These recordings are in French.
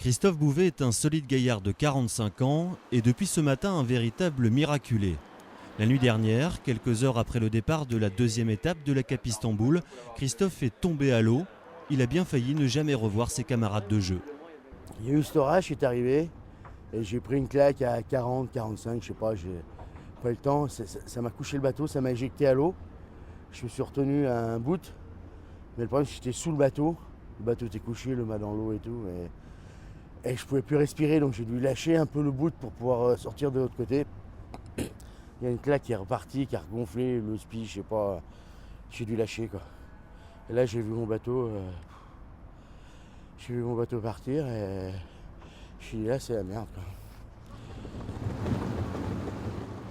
Christophe Bouvet est un solide gaillard de 45 ans et depuis ce matin un véritable miraculé. La nuit dernière, quelques heures après le départ de la deuxième étape de la Cap Istanbul, Christophe est tombé à l'eau. Il a bien failli ne jamais revoir ses camarades de jeu. Il y a eu cet orage qui est arrivé et j'ai pris une claque à 40, 45, je sais pas, j'ai pas eu le temps. Ça m'a couché le bateau, ça m'a éjecté à l'eau. Je me suis retenu à un bout, mais le problème c'est que j'étais sous le bateau était couché, le mât dans l'eau et tout. Et je pouvais plus respirer, donc j'ai dû lâcher un peu le bout pour pouvoir sortir de l'autre côté. Il y a une claque qui est repartie, qui a regonflé, le spi, je sais pas, j'ai dû lâcher quoi. Et là j'ai vu mon bateau partir et je suis dit là c'est la merde quoi.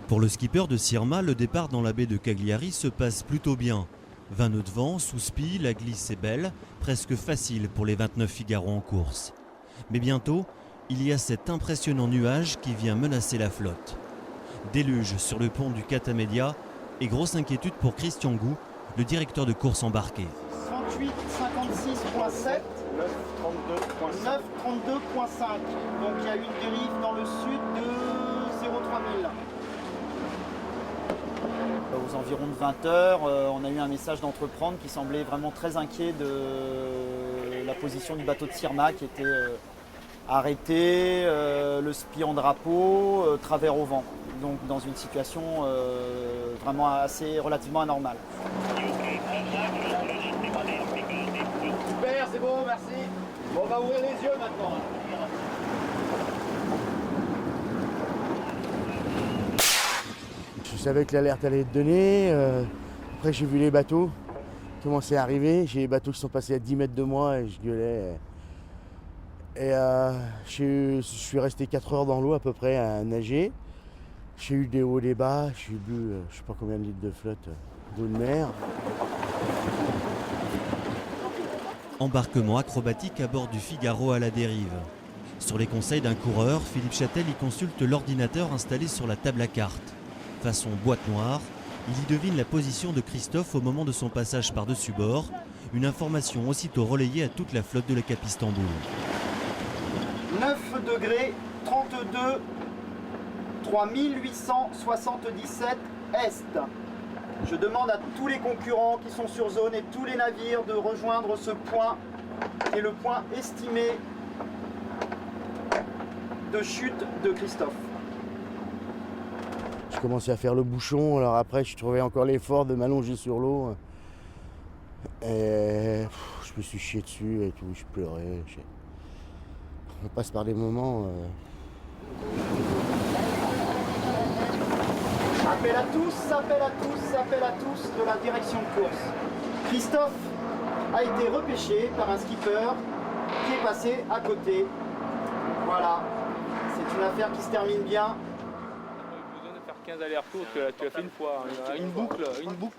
Pour le skipper de Sirma, le départ dans la baie de Cagliari se passe plutôt bien. 20 nœuds de vent, sous spi, la glisse est belle, presque facile pour les 29 Figaro en course. Mais bientôt, il y a cet impressionnant nuage qui vient menacer la flotte. Déluge sur le pont du Catamedia et grosse inquiétude pour Christian Gou, le directeur de course embarqué. 38 56.7 9 32.5. Donc il y a une dérive dans le sud de 0,3000. Aux environs de 20 heures, on a eu un message d'Entreprendre qui semblait vraiment très inquiet de la position du bateau de Sirma qui était arrêté, le spi en drapeau, travers au vent. Donc dans une situation vraiment relativement anormale. Super, c'est bon, merci. Bon, on va ouvrir les yeux maintenant. Je savais que l'alerte allait être donnée. Après j'ai vu les bateaux commencer à arriver. J'ai les bateaux qui sont passés à 10 mètres de moi et je gueulais. Et je suis resté 4 heures dans l'eau à peu près à nager. J'ai eu des hauts, des bas, j'ai bu je sais pas combien de litres de flotte d'eau de mer. Embarquement acrobatique à bord du Figaro à la dérive. Sur les conseils d'un coureur, Philippe Châtel y consulte l'ordinateur installé sur la table à cartes. Façon boîte noire, il y devine la position de Christophe au moment de son passage par-dessus bord, une information aussitôt relayée à toute la flotte de la Cap Istanbul. 9 degrés 32 3877 Est. Je demande à tous les concurrents qui sont sur zone et tous les navires de rejoindre ce point qui est le point estimé de chute de Christophe. Je commençais à faire le bouchon, alors après je trouvais encore l'effort de m'allonger sur l'eau. Et je me suis chié dessus et tout, je pleurais. On passe par des moments. Appel à tous, appel à tous, appel à tous de la direction de course. Christophe a été repêché par un skipper qui est passé à côté. Voilà, c'est une affaire qui se termine bien. 15 allers-retours, tu as fait une fois, une boucle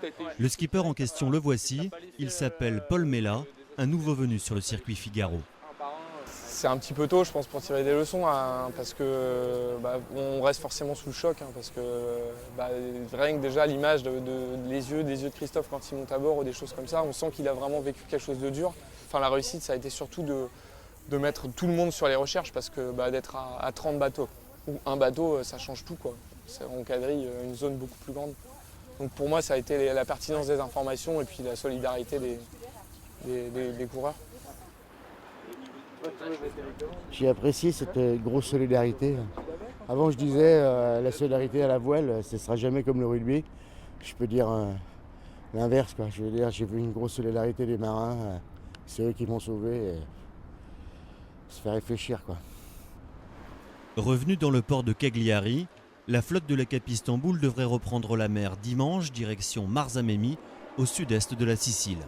t'as été... Le skipper en question le voici, il s'appelle Paul Mella, un nouveau venu sur le circuit Figaro. C'est un petit peu tôt je pense pour tirer des leçons parce que on reste forcément sous le choc parce que rien que déjà l'image des yeux de Christophe quand il monte à bord ou des choses comme ça, on sent qu'il a vraiment vécu quelque chose de dur. Enfin la réussite ça a été surtout de mettre tout le monde sur les recherches parce que d'être à 30 bateaux ou un bateau ça change tout quoi. On quadrille une zone beaucoup plus grande. Donc pour moi ça a été la pertinence des informations et puis la solidarité des coureurs. J'ai apprécié cette grosse solidarité. Avant je disais la solidarité à la voile, ce ne sera jamais comme le rugby. Je peux dire l'inverse quoi. Je veux dire, j'ai vu une grosse solidarité des marins. C'est eux qui m'ont sauvé. Et ça fait réfléchir quoi. Revenu dans le port de Cagliari, la flotte de la Cap Istanbul devrait reprendre la mer dimanche, direction Marzamemi, au sud-est de la Sicile.